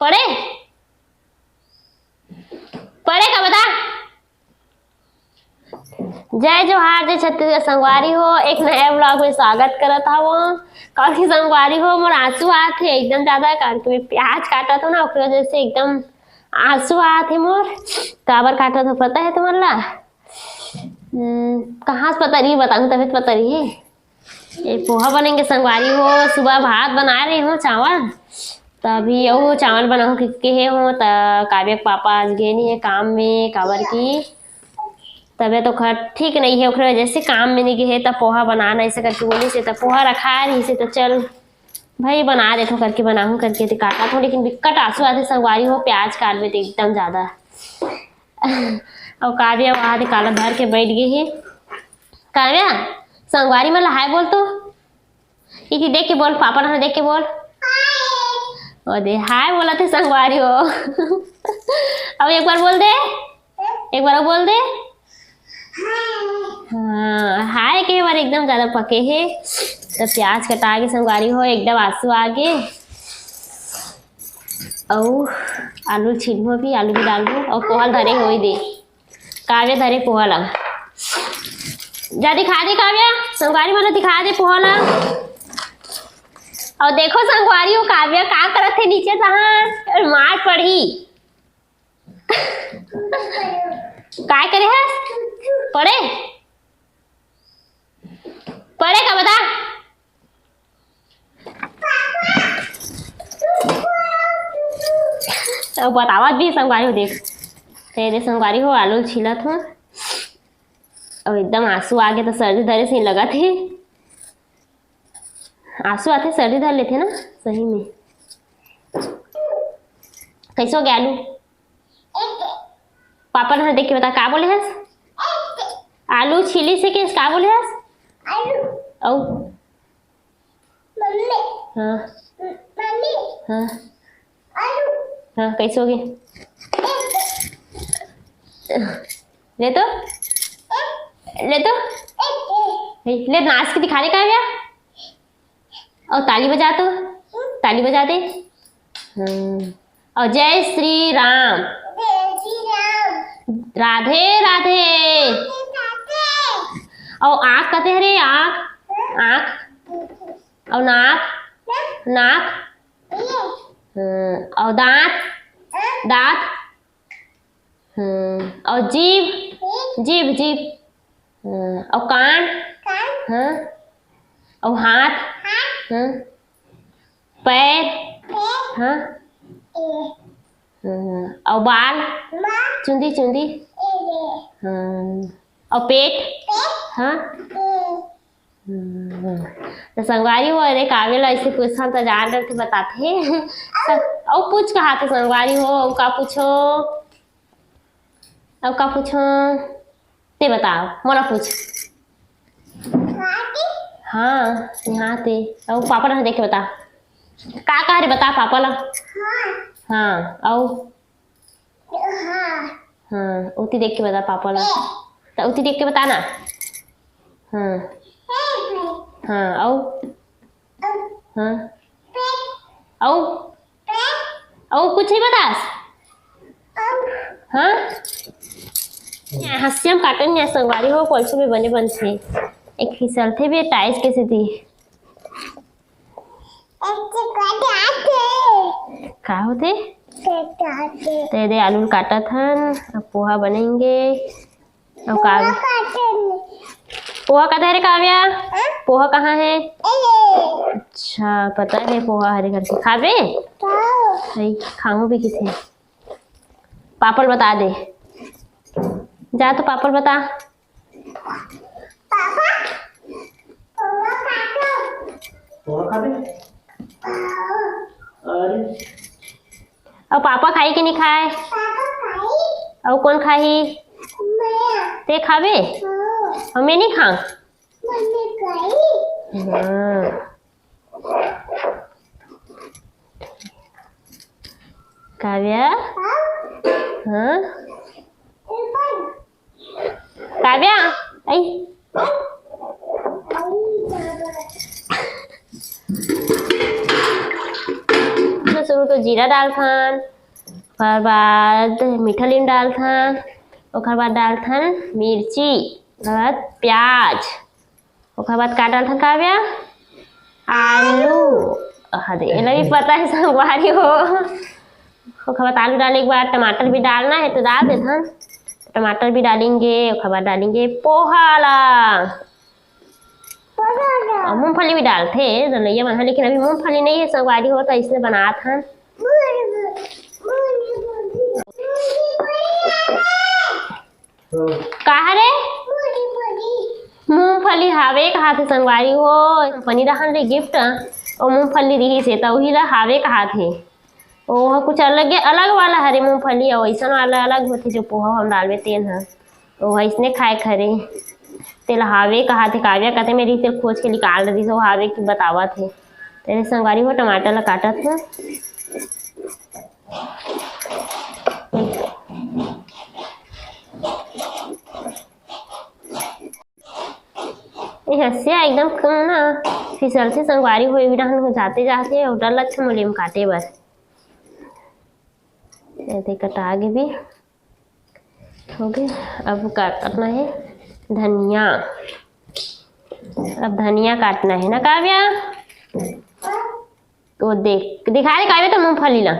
पढ़े पढ़े का बता। जय जोहार, जय छत्तीसगढ़ संगवारी हो। एक नया ब्लॉग में स्वागत करत हवो। काफी संगवारी हो, मोर आंसू आत है एकदम ज्यादा, कारण कि मैं प्याज काटा था ना, उसकी वजह से एकदम आंसू आत है मोर। काबर काटा था पता है तुम्हारे ला? कहाँ से पता नहीं, बताऊँ तभी पता नहीं है। ये पोहा बनेंगे संगवारी हो। सुबह भात बना रही हूँ, चावल तभी वो चावल बनाऊँ किसके है हो। काव्य के पापा आज गए नहीं है काम में, काबर की तबीयत तो खैर ठीक नहीं है, वजह से काम में नहीं गए। तब पोहा बनाना ऐसे करके बोली से, तब पोहा रखा रही से, तो चल भाई बना दे तो करके बनाऊँ करके तो काटा था, लेकिन बिकट आंसू आते संगवारी हो। प्याज काट में तो एकदम ज्यादा। और काव्या वहां काला धर के बैठ गई है। काव्या संगवारी में हाय बोल तो, इकी देख के बोल, पापा ना देख के बोल। और दे हाय बोला थे संगवारी हो। अब एक बार बोल दे, एक बार बोल दे। हाँ हाय के बार एकदम ज्यादा पके है। तो प्याज कटा के संगवारी हो, एकदम आंसू आगे। और आलू छिलू, भी आलू भी डाल दो। और पोहा धरे हो ही दे, काव्या धरे पोहा ला जा, दिखा दे काव्या संगवारी वाला, दिखा दे पोहा ला। और देखो संगवारी हो, काव्या का करत थे नीचे तहाँ मार पड़ी। काय करे है? पढ़े पढ़े का बता। अब बतावत भी संगवारी हो, देख तेरे संगवारी हो आलू छिलत हो। और एकदम आंसू आ गए, तो सर्दी धरे से लगा थे। आंसू आते सर्दी धर लेते ना सही में। कैसे हो गया आलू? पापा ने देख के बता का बोले हस? आलू छिली से के का बोले हस? औ मम्मी। हाँ मम्मी। हाँ आलू। हाँ कैसे हो गए? ले तो ले तो ले, नाच के दिखा दे काव्या। और ताली बजा तो, ताली बजा दे। और जय श्री राम, राधे राधे। और आँख कहते हरे, आँख आँख। और नाक नाक। और दांत दांत। और जीभ जीभ जीभ। और कान। हाँ। और हाथ। हाँ। पैर। हाँ। और बाल, चुंदी चुंदी। हाँ। और पेट। हाँ। तो संगवारी हो, अरे काव्य ला ऐसे क्वेश्चन तो जान रहे थे, बताते। और पूछ कहा थे संगवारी हो, और का पूछो, और का पूछो ते बताओ, मोला पूछ। हाँ यहाँ थे। और पापा ना देख के बता का कह रहे, बता पापा ला। हाँ और हाँ उती देख के बता पापा ला, तो उती देख के बता ना। हाँ हाँ और हाँ और कुछ नहीं बता। हाँ हंसियम काटन या संगवारी हो, कोलसो में बने बनते। एक फिसल थे भी टाइस कैसे थी का होते तेरे आलू काटा था। अब पोहा बनेंगे। अब काव्या पोहा कहाँ है रे काव्या? पोहा कहाँ है? अच्छा पता है पोहा हरे करके खावे। खाऊं भी किथे, पापड़ बता दे जा, तो पापड़ बता। और पापा खाई कि नहीं खाए? और कौन खाई? ते खावे? हमें नहीं खा। काव्या। हाँ काव्या आई तो जीरा डालथन, ओकर बाद मीठा लीम डालथन, ओकर बाद डालथन मिर्ची, ओकर बाद प्याज, ओकर बाद का डालथन काव्या आलू। अरे एला भी पता है संगवारी हो। ओकर बाद आलू डालने के बाद टमाटर भी डालना है तो डाल देथन, टमाटर भी डालेंगे। ओकर बाद डालेंगे पोहा ला और मूंगफली भी डालते रलैया बना, लेकिन अभी मूंगफली नहीं है संगवारी हो तो इसलिए बना था। कहा रे मूंगफली हावे कहा थे संगवारी हो, पनी रहन ले गिफ्ट और मूंगफली रही से तो वही ला हावे कहा थे। वो कुछ अलग अलग वाला हरे मूंगफली और ऐसा वाला अलग होते जो पोहा हम डालवे तेल है वो इसने खाए खरे तेल हावे कहा थे। काव्या कहते मेरी तेल खोज के निकाल रही वो हावे की बतावा थे। तेरे संगवारी हो टमाटर ला काटा था, हंसिया एकदम कम ना फिसल से संगवारी हो जाते जाते और डर अच्छा मुलीम काटे बस ऐसे कटा आगे भी हो गए। अब क्या करना है धनिया, अब धनिया काटना है ना काव्या। तो देख दिखा दे काव्या तो मूंगफली ला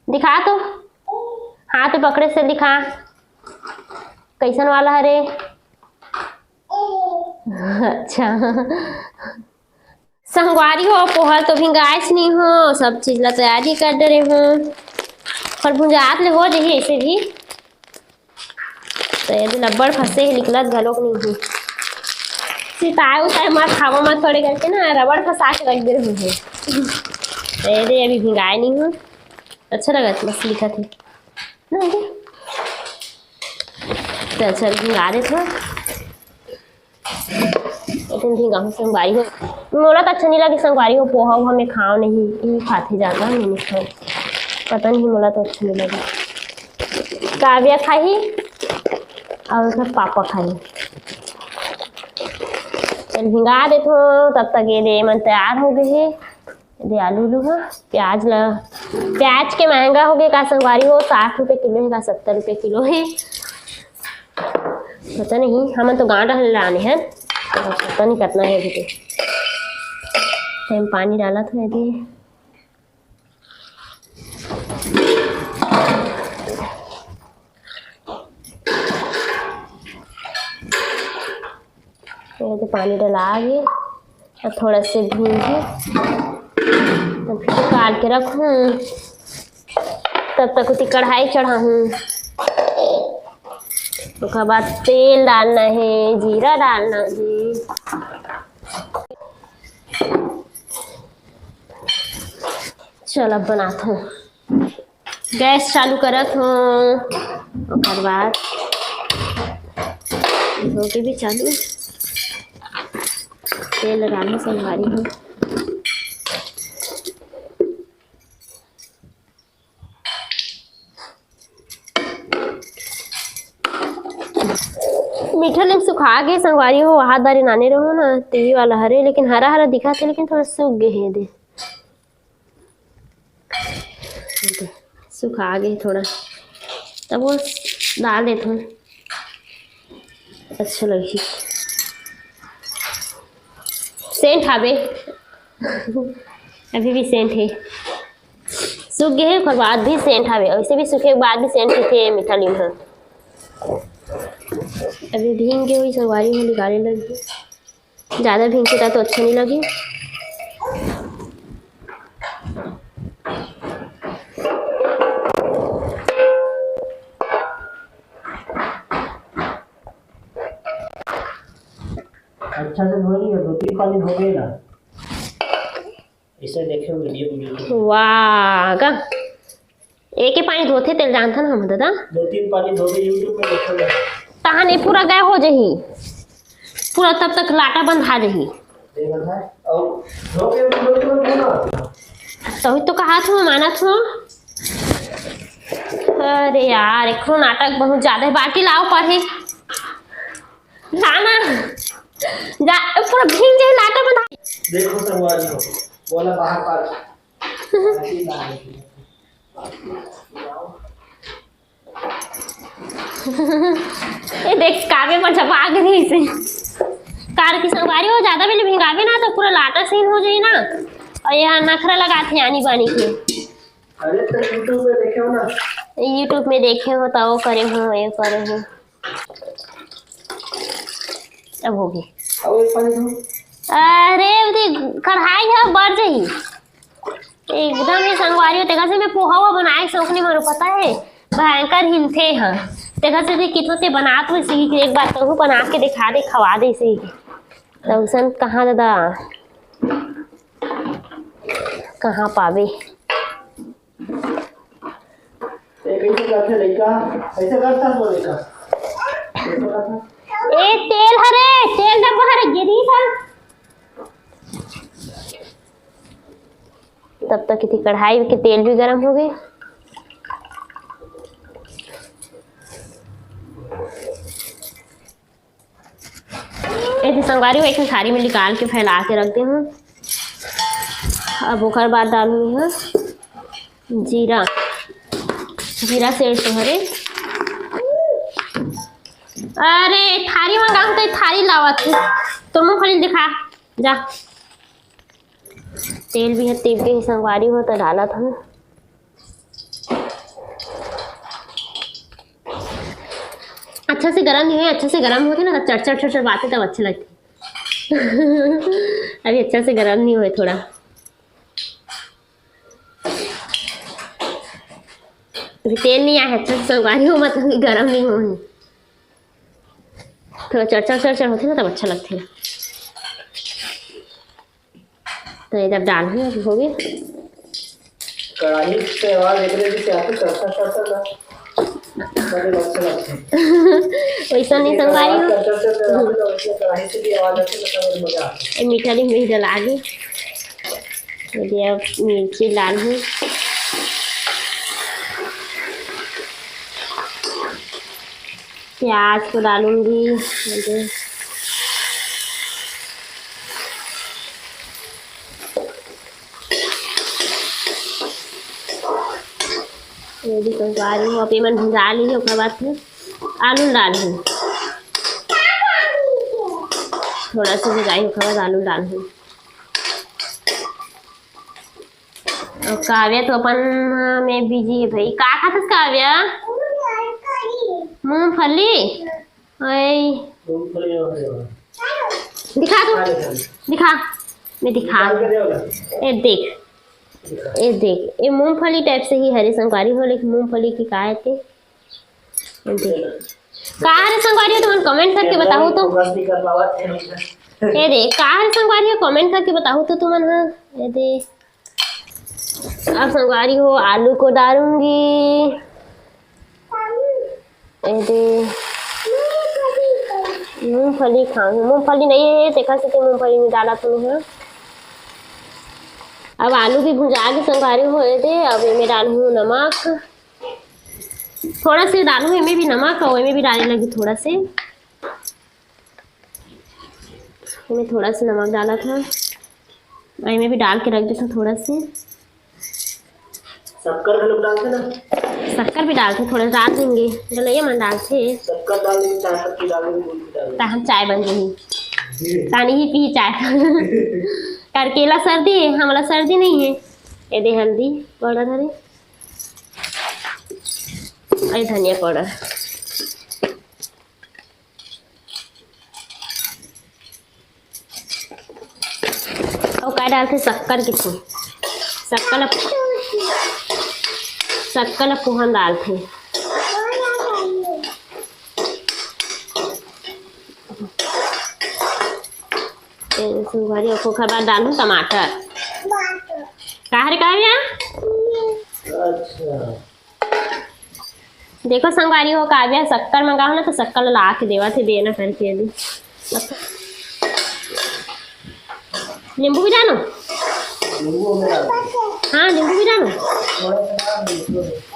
दिखा तो हाथ पकड़े से दिखा कैसन वाला हरे। अच्छा संगवारी हो पोहा तो भिंगाइस नहीं हो, सब चीज ला तैयारी कर दे रहे हो और भुंजात ले हो जाए ऐसे भी तो यदि लब्बड़ फंसे ही निकलत घलोक नहीं हुई सिताए उताए मत खावा मत थोड़े करके ना रबड़ फंसा के रख दे रहे तो यदि अभी भिंगाए नहीं हो अच्छा लगा मस्त लिखा थे ना तो अच्छा भिंगा दे थोड़ा भिंगा हो संगवारी हो। मोला तो अच्छा नहीं लगे संगवारी हो पोहा हमें खाओ नहीं यही खाते जाता है मैंने खाओ पता नहीं मोला तो अच्छा नहीं लगा। काव्या खाई और उसका पापा खाई चल भिंगा दे तो तब तक ये दे मन तैयार हो गए है। दे आलू लू है प्याज ला प्याज के महंगा हो गए का संगवारी हो 60 रुपये किलो है का 70 रुपये किलो है पता नहीं हम तो गाँव लाने हैं पता नहीं कितना है अभी तो पानी डाला था यदि तो पानी डला के और थोड़ा से भूंजी तो फिर काट के रखूँ तब तक उसी कढ़ाई चढ़ाऊँ। उसके बाद तेल डालना है जीरा डालना है चल अब बनाता हूँ गैस चालू करत हूँ उसके बाद रोटी भी चालू तेल लगाना संगवारी हूँ। मीठा लीम सुखा के संगवारी हो हाथ दारी नाने रहो ना तेजी वाला हरे लेकिन हरा हरा दिखा थे लेकिन थोड़ा सूख गए हैं दे सुखा गए थोड़ा तब वो डाल देते हैं अच्छा लगी सेंट हावे अभी भी सेंट है सूख गए हैं और बाद भी सेंट हावे वैसे भी सूखे के बाद भी सेंट थे मीठा लीम है अभी भींग गई हुई संगवारी में निकालने लगी ज़्यादा भींगता तो अच्छा नहीं लगी। अच्छा से धो लियो 2-3 पानी धो गए ना इसे देखे वीडियो वाह का एक ही पानी धोते तेल जानता ना हम दादा 2-3 पानी धो के यूट्यूब में देखो तहा नहीं पूरा गए हो जही पूरा तब तक लाटा बंधा जही तभी तो कहा था माना था। अरे यार एक नाटक बहुत ज्यादा है बाल्टी लाओ पढ़े लाना पूरा भींग जाए लाटा बंधा देखो संगवारी हो बोला बाहर पार ये देख काव्य पर छपा के दी इसे कार की संगवारी हो ज्यादा भी भिंगावे ना तो पूरा लाटा सीन हो जाए ना और यहाँ नखरा लगाते आनी बानी के अरे तो यूट्यूब में देखे हो ना। यूट्यूब में देखे हो तो वो करे हो ये करे हो अब होगी अब एक पानी दो। अरे कढ़ाई है बढ़ जाही एकदम ही संगवारी हो तेगा से मैं पोहा हुआ बनाए शौकनी मारो पता है भयंकर हिलते हैं तेगा से कितो ते बना तो इसी की एक बार तो बना के दिखा दे खवा दे इसी की दौसन कहाँ दादा कहाँ पावे कैसे करते लड़का ऐसे करता है लड़का ए तेल हरे तेल डब्बा हरे गिरी था तब तक कितनी कढ़ाई के तेल भी गर्म हो गए ऐसे संगवारी को एक थाली में निकाल के फैला के रखते हैं अब ओकर बाद डालूंगी है जीरा जीरा से तो हरे अरे थाली मंगाऊं तो थाली लावत तो मूंगफली दिखा जा तेल भी है तेल के संगवारी हो तो डाला था अच्छा से गरम नहीं है अच्छा से गरम होते ना तब चट चट बातें तब अच्छे लगते अभी अच्छा से गरम नहीं हुए थोड़ा अभी तेल नहीं आया अच्छा से संगवारी हो मतलब कि गरम नहीं हो थोड़ा चरचर होते ना तब अच्छा लगते हैं तो ये जब डाल है हो गए कढ़ाई से आवाज एक रही थी आते चरचर ना बड़े अच्छा लगते वैसा नहीं संगवारी हो कढ़ाई से भी आवाज आती है तो मजा आता है। मीठा नहीं मिर्च डला दी मिर्ची डाल हूँ प्याज को डालूंगी ये भी संगवारी हूँ अभी मैंने भुजा ली है उसके बाद फिर आलू डाल हूँ थोड़ा सा भुजाई उसके बाद आलू डाल हूँ और काव्या तो अपन में बिजी है भाई का खाते काव्या मूंगफली दिखा दो दिखा मैं दिखा ये देख ये मूंगफली टाइप से ही हरी संगवारी हो लेकिन मूंगफली की का है ते का हरी संगवारी हो तो मन कमेंट करके बताओ तो ये देख का हरी संगवारी हो कमेंट करके बताओ तो तुम ये देख अब संगवारी हो आलू को डालूंगी मूंगफली खाऊंगी मूंगफली नहीं है देखा से मूंगफली नहीं डाला तुमने अब आलू भी भुजा के संगवारी हो दे अब इनमें डालूँ नमक थोड़ा से डालूँ इनमें भी नमक और इनमें भी डालने लगी थोड़ा से इनमें थोड़ा सा नमक डाला था इनमें भी डाल के रख देता थोड़ा से शक्कर के लोग डालते ना शक्कर भी डालते थोड़ा डाल देंगे डलैया मन डालते शक्कर डाल देंगे चाय पत्ती डाल देंगे तो हम चाय बन गई पानी ही पी चाय करकेला सर्दी है हमारा सर्दी नहीं है ये दे हल्दी पाउडर हरे अरे धनिया पाउडर और क्या डालते शक्कर कितनी शक्कर पोहन डालते संगवारी ओखर बाद डालूँ टमाटर काहे काव्या अच्छा देखो संगवारी हो काव्या शक्कर मंगाओ ना तो शक्कर ला के देवा थे देना करके अभी नींबू भी डालो हाँ नींबू भी डालो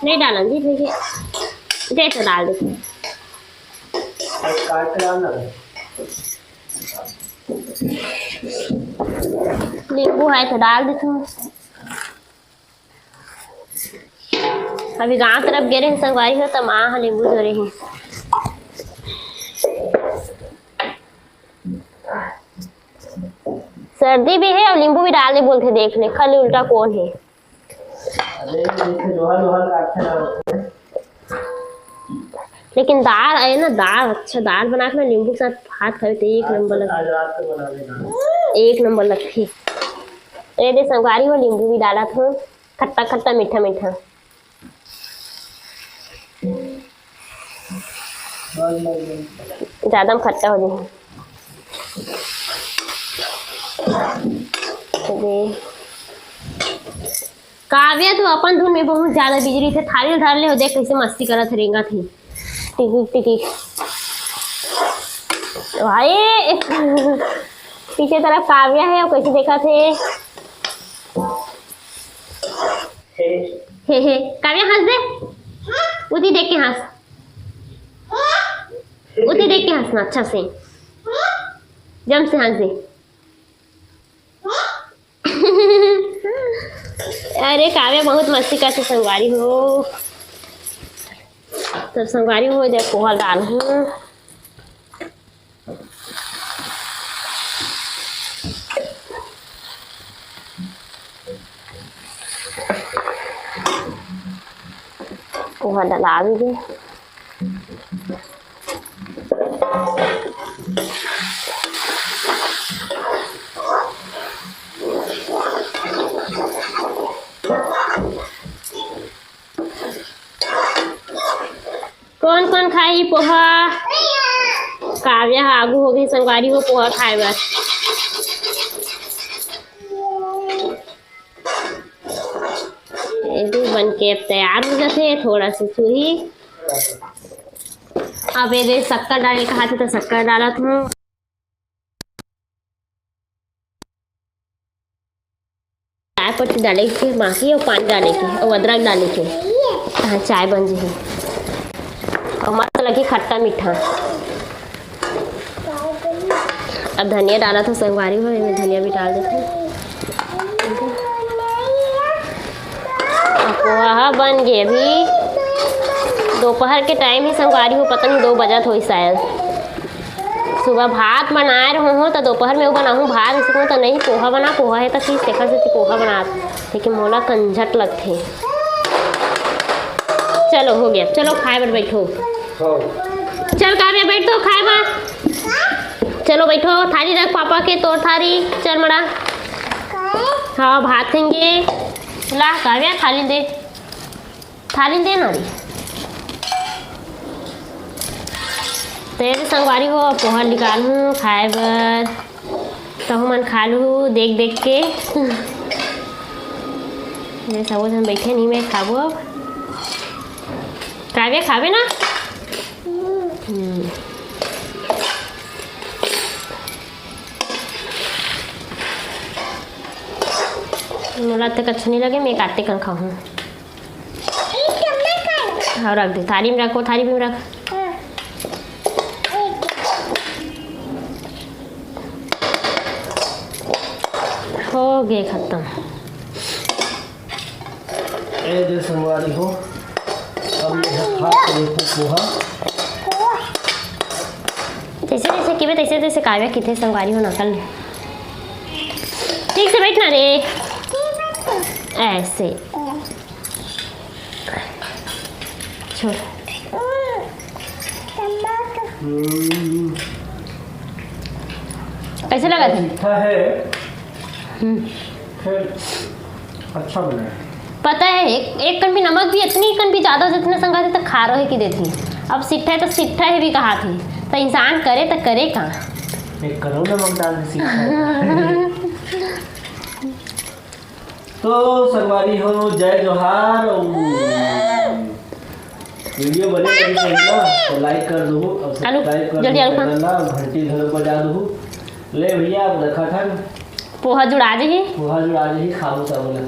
नहीं डाला जी ठीक है दे तो डाल दे नींबू है तो डाल देती हूँ अभी गांव तरफ गे रहे संगवारी हो तो माँ ह नींबू धरे ही। सर्दी भी है और नींबू भी डालने बोलते, देख ले खाली उल्टा कौन है। अरे जैसे लोहा लोहा काटते ना, लेकिन दाल है ना, दाल अच्छा दाल बना के नींबू के साथ भात खाए तो एक नंबर लगता, आज रात को बना देना। एक नंबर लगती। अरे दे संगवारी हो नींबू भी डाला था, खट्टा खट्टा मीठा मीठा। ज्यादा में खट्टा हो जाए। काव्या तो अपन धुन में बहुत ज्यादा बिजली थे, थाली धर ले हो, देख कैसे मस्ती करत रेंगा थी टिकी टिकी भाई। पीछे तरफ काव्या है और कैसे देखा थे। हे काव्या हंस दे, उसी देख के हंस, उसी देख के हंसना अच्छा से, जम से हंस दे। अरे काव्या बहुत मस्ती करते संगवारी हो, तब संगवारी हो जाए पोहा डाल हूँ। पोहा डाला भी कौन कौन खाई पोहा। काव्या आगू हो गई संगवारी हो पोहा खाए बस। बन के अब तैयार हो जाते, थोड़ा सा चूही। अब ये शक्कर डालने का हाथ तो शक्कर डाला था, चाय पत्ती डाले के बाकी और पानी डाले के और अदरक डाले के, हाँ चाय बन जाए और मस्त लगे खट्टा मीठा। अब धनिया डाला था संगवारी हो, इसमें धनिया भी डाल देते। पोहा बन गए, अभी दोपहर के टाइम ही संगवारी हो, पता नहीं 2 बजा हो शायद। सुबह भात बनाए रहो हो तो दोपहर में वो बनाऊँ भात, इसको तो नहीं पोहा बना, पोहा है तो किस देखा से पोहा बना, लेकिन मोला कंझट लगते। चलो हो गया, चलो खाए बर बैठो। चल काव्या बैठ तो खाए बा, चलो बैठो, थाली रख पापा के, तोड़ थाली, चल मड़ा। हाँ भात खाएंगे, ला काव्या थाली दे, थाली दे ना रे। तेरे संगवारी हो पोहा निकालूँ खाए बर, तहु मन खा लूँ देख देख के। ये सब जन बैठे नहीं, मैं खाबो अब। काव्या खावे ना। मोला तक अच्छा नहीं लगे, मैं काटते कर खाऊँ। हाँ रख दे, थाली में रखो, थाली में रख। हो गए खत्म। ए जो संगवारी हो, अब ये खा के देखो पोहा। जैसे जैसे कि तैसे तैसे काव्या कितने संगवारी हो नकल। ठीक से बैठना रे, ऐसे छोड़। कैसे लगा था? मीठा है, फिर अच्छा बना है। पता है एक कण भी नमक भी इतनी कण भी ज़्यादा जितने संगाते तक खा रहे की देती। अब सिट्ठा है तो सिट्ठा है भी कहा थी, तो इंसान करे तो करे कहाँ। एक करो नमक डाल के सीखा। तो संगवारी हो जय जोहार। वीडियो बने लगी ना तो लाइक कर दो और सब्सक्राइब कर दो, घंटी घर बजा दो। ले भैया अब रखा था पोहा जुड़ा जी, पोहा जुड़ा जी, खाओ सब बोला।